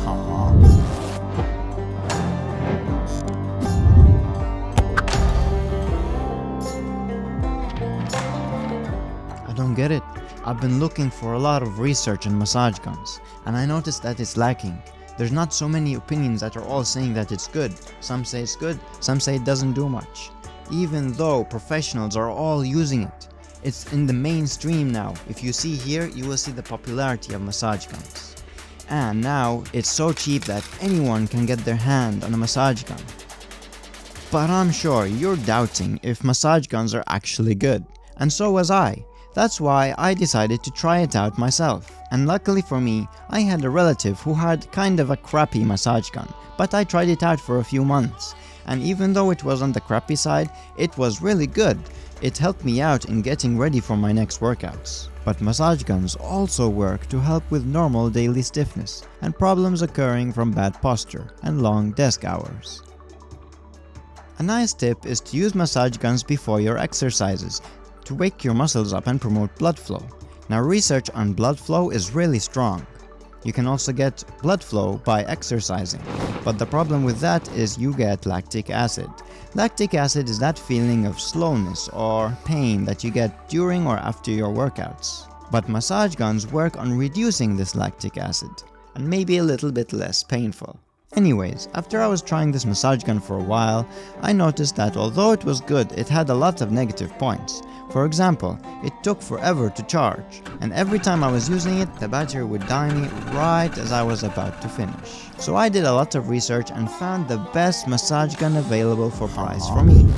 I don't get it. I've been looking for a lot of research on massage guns, and I noticed that it's lacking. There's not so many opinions that are all saying that it's good. Some say it's good, some say it doesn't do much. Even though professionals are all using it. It's in the mainstream now. If you see here, you will see the popularity of massage guns. And now, it's so cheap that anyone can get their hand on a massage gun. But I'm sure you're doubting if massage guns are actually good. And so was I. That's why I decided to try it out myself. And luckily for me, I had a relative who had kind of a crappy massage gun, but I tried it out for a few months. And even though it was on the crappy side, it was really good. It helped me out in getting ready for my next workouts. But massage guns also work to help with normal daily stiffness and problems occurring from bad posture and long desk hours. A nice tip is to use massage guns before your exercises to wake your muscles up and promote blood flow. Now, research on blood flow is really strong. You can also get blood flow by exercising, but the problem with that is you get lactic acid. Lactic acid is that feeling of slowness or pain that you get during or after your workouts. But massage guns work on reducing this lactic acid, and maybe a little bit less painful. Anyways, after I was trying this massage gun for a while, I noticed that although it was good, it had a lot of negative points. For example, it took forever to charge, and every time I was using it, the battery would die me right as I was about to finish. So I did a lot of research and found the best massage gun available for price for me.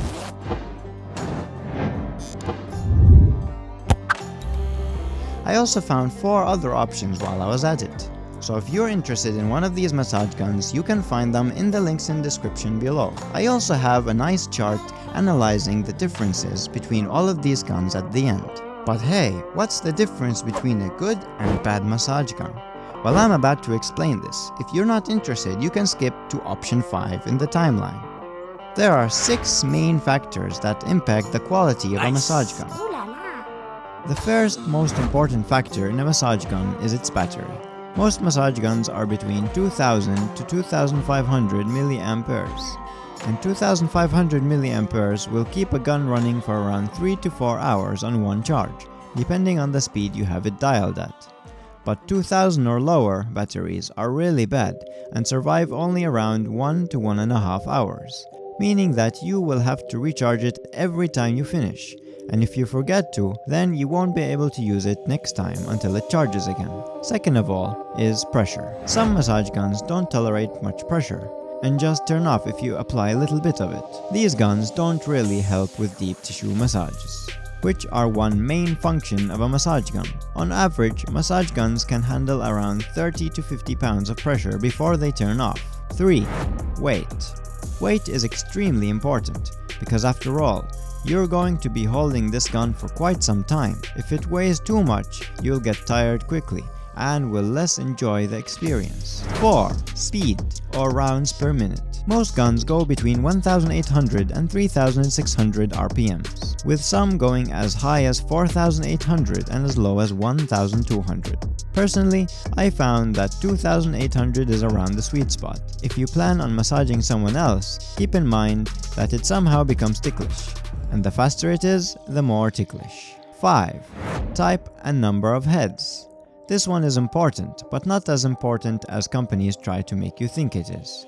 I also found 4 other options while I was at it. So if you're interested in one of these massage guns, you can find them in the links in the description below. I also have a nice chart analyzing the differences between all of these guns at the end. But hey, what's the difference between a good and a bad massage gun? Well, I'm about to explain this. If you're not interested, you can skip to option 5 in the timeline. There are 6 main factors that impact the quality of a massage gun. The first most important factor in a massage gun is its battery. Most massage guns are between 2000 to 2500 milliamperes, and 2500 milliamperes will keep a gun running for around 3 to 4 hours on one charge, depending on the speed you have it dialed at. But 2000 or lower batteries are really bad and survive only around 1 to 1.5 hours, meaning that you will have to recharge it every time you finish. And if you forget to, then you won't be able to use it next time until it charges again. Second of all is pressure. Some massage guns don't tolerate much pressure and just turn off if you apply a little bit of it. These guns don't really help with deep tissue massages, which are one main function of a massage gun. On average, massage guns can handle around 30 to 50 pounds of pressure before they turn off. 3. Weight. Weight is extremely important because after all, you're going to be holding this gun for quite some time. If it weighs too much, you'll get tired quickly and will less enjoy the experience. 4. Speed or rounds per minute. Most guns go between 1800 and 3600 RPMs, with some going as high as 4800 and as low as 1200. Personally, I found that 2800 is around the sweet spot. If you plan on massaging someone else, keep in mind that it somehow becomes ticklish, and the faster it is, the more ticklish. 5. Type and number of heads. This one is important, but not as important as companies try to make you think it is.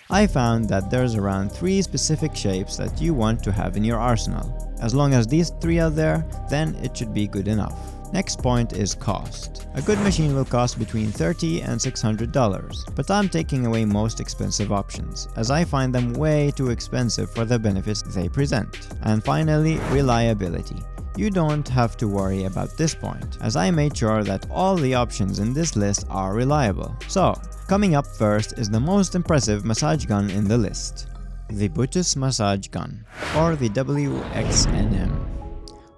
I found that there's around 3 specific shapes that you want to have in your arsenal. As long as these 3 are there, then it should be good enough. Next point is cost. A good machine will cost between $30 and $600, but I'm taking away most expensive options, as I find them way too expensive for the benefits they present. And finally, reliability. You don't have to worry about this point, as I made sure that all the options in this list are reliable. So, coming up first is the most impressive massage gun in the list. The Bluetooth Massage Gun, or the WXNM.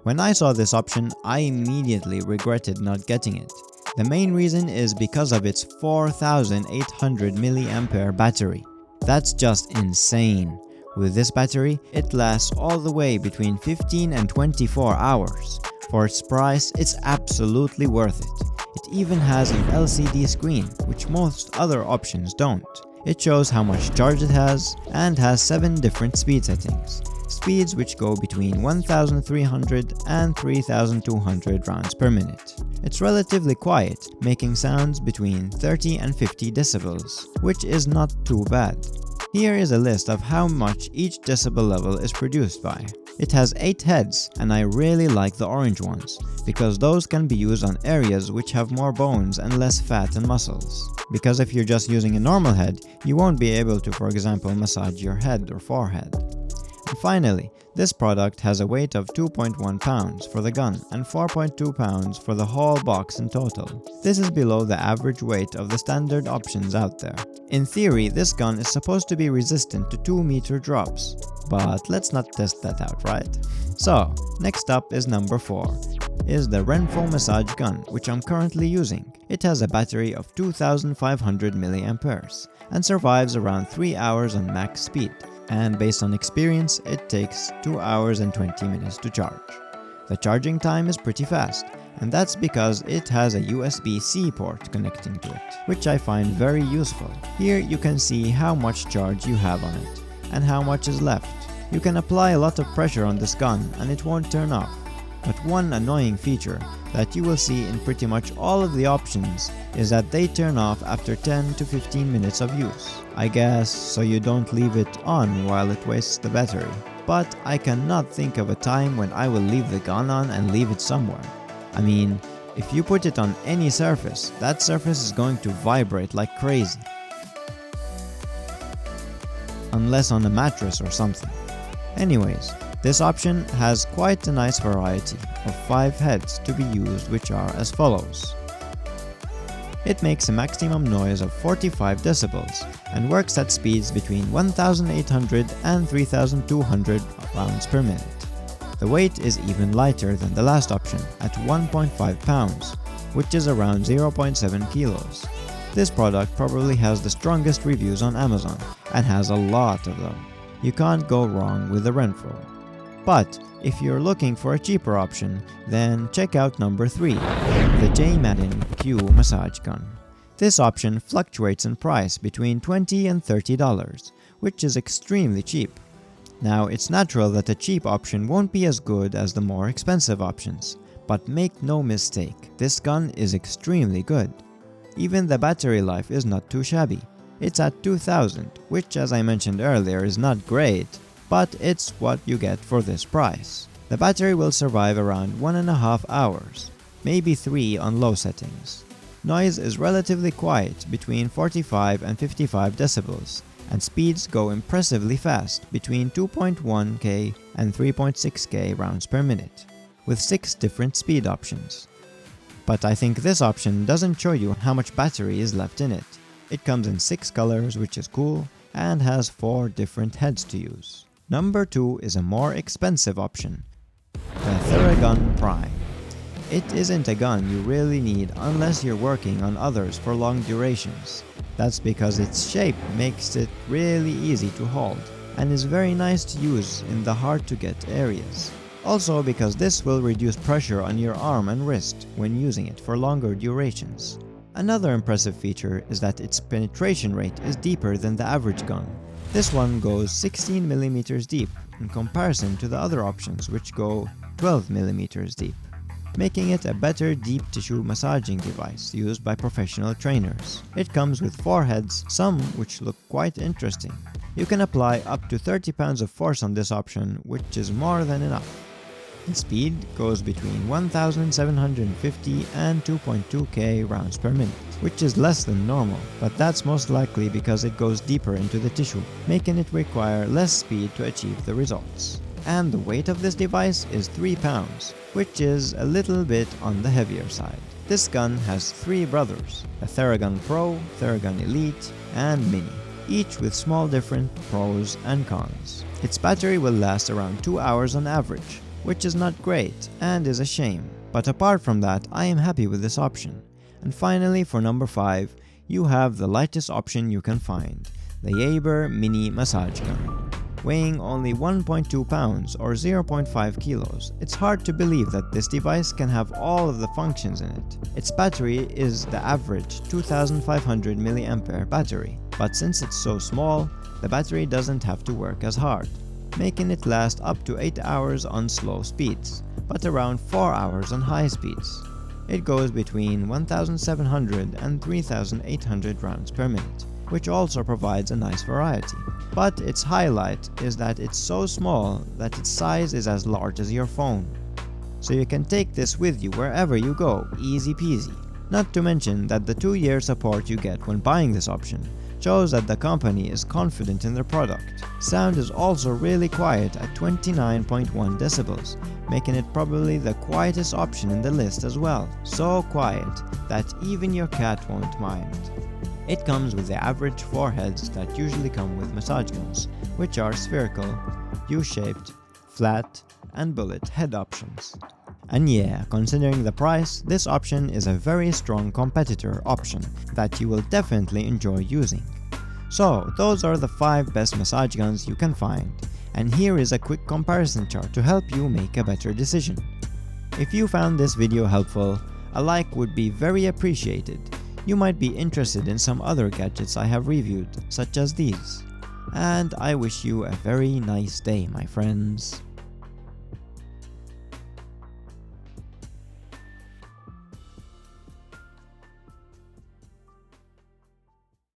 When I saw this option, I immediately regretted not getting it. The main reason is because of its 4800 mAh battery. That's just insane. With this battery, it lasts all the way between 15 and 24 hours. For its price, it's absolutely worth it. It even has an LCD screen, which most other options don't. It shows how much charge it has, and has 7 different speed settings. Speeds which go between 1300 and 3200 rounds per minute. It's relatively quiet, making sounds between 30 and 50 decibels, which is not too bad. Here is a list of how much each decibel level is produced by. It has 8 heads, and I really like the orange ones, because those can be used on areas which have more bones and less fat and muscles. Because if you're just using a normal head, you won't be able to, for example, massage your head or forehead. And finally, this product has a weight of 2.1 pounds for the gun and 4.2 pounds for the whole box in total. This is below the average weight of the standard options out there. In theory, this gun is supposed to be resistant to 2-meter drops, but let's not test that out, right? So, next up is number 4, is the Renpho Massage gun, which I'm currently using. It has a battery of 2500 mAh and survives around 3 hours on max speed. And based on experience, it takes 2 hours and 20 minutes to charge. The charging time is pretty fast, and that's because it has a USB-C port connecting to it, which I find very useful. Here you can see how much charge you have on it, and how much is left. You can apply a lot of pressure on this gun and it won't turn off. But one annoying feature that you will see in pretty much all of the options is that they turn off after 10 to 15 minutes of use. I guess so you don't leave it on while it wastes the battery. But I cannot think of a time when I will leave the gun on and leave it somewhere. I mean, if you put it on any surface, that surface is going to vibrate like crazy. Unless on a mattress or something. Anyways, this option has quite a nice variety of 5 heads to be used, which are as follows. It makes a maximum noise of 45 decibels and works at speeds between 1800 and 3200 rounds per minute. The weight is even lighter than the last option at 1.5 pounds, which is around 0.7 kilos. This product probably has the strongest reviews on Amazon and has a lot of them. You can't go wrong with the Renpho. But if you're looking for a cheaper option, then check out number 3, the JMADENQ Massage gun. This option fluctuates in price between $20 and $30, which is extremely cheap. Now, it's natural that a cheap option won't be as good as the more expensive options, but make no mistake, this gun is extremely good. Even the battery life is not too shabby. It's at 2000, which as I mentioned earlier is not great, but it's what you get for this price. The battery will survive around 1.5 hours, maybe 3 on low settings. Noise is relatively quiet, between 45 and 55 decibels, and speeds go impressively fast, between 2.1k and 3.6k rounds per minute, with 6 different speed options. But I think this option doesn't show you how much battery is left in it. It comes in 6 colors, which is cool, and has 4 different heads to use. Number 2 is a more expensive option, the Theragun Prime. It isn't a gun you really need unless you're working on others for long durations. That's because its shape makes it really easy to hold, and is very nice to use in the hard-to-get areas. Also because this will reduce pressure on your arm and wrist when using it for longer durations. Another impressive feature is that its penetration rate is deeper than the average gun. This one goes 16 mm deep in comparison to the other options which go 12 mm deep, making it a better deep tissue massaging device used by professional trainers. It comes with 4 heads, some which look quite interesting. You can apply up to 30 pounds of force on this option, which is more than enough. The speed goes between 1750 and 2.2k rounds per minute, which is less than normal, but that's most likely because it goes deeper into the tissue, making it require less speed to achieve the results. And the weight of this device is 3 pounds, which is a little bit on the heavier side. This gun has 3 brothers, a Theragun Pro, Theragun Elite, and Mini, each with small different pros and cons. Its battery will last around 2 hours on average, which is not great and is a shame, but apart from that I am happy with this option. And finally, for number 5, you have the lightest option you can find, the YABER Mini Massage Gun. weighing only 1.2 pounds or 0.5 kilos. It's hard to believe that this device can have all of the functions in it. Its battery is the average 2500 mAh battery, but since it's so small, the battery doesn't have to work as hard, making it last up to 8 hours on slow speeds, but around 4 hours on high speeds. It goes between 1700 and 3800 rounds per minute, which also provides a nice variety. But its highlight is that it's so small that its size is as large as your phone. So you can take this with you wherever you go, easy peasy. Not to mention that the 2-year support you get when buying this option shows that the company is confident in their product. Sound is also really quiet at 29.1 decibels, making it probably the quietest option in the list as well. So quiet that even your cat won't mind. It comes with the average 4 heads that usually come with massage guns, which are spherical, U-shaped, flat, and bullet head options. And yeah, considering the price, this option is a very strong competitor option that you will definitely enjoy using. So, those are the 5 best massage guns you can find, and here is a quick comparison chart to help you make a better decision. If you found this video helpful, a like would be very appreciated. You might be interested in some other gadgets I have reviewed, such as these. And I wish you a very nice day, my friends.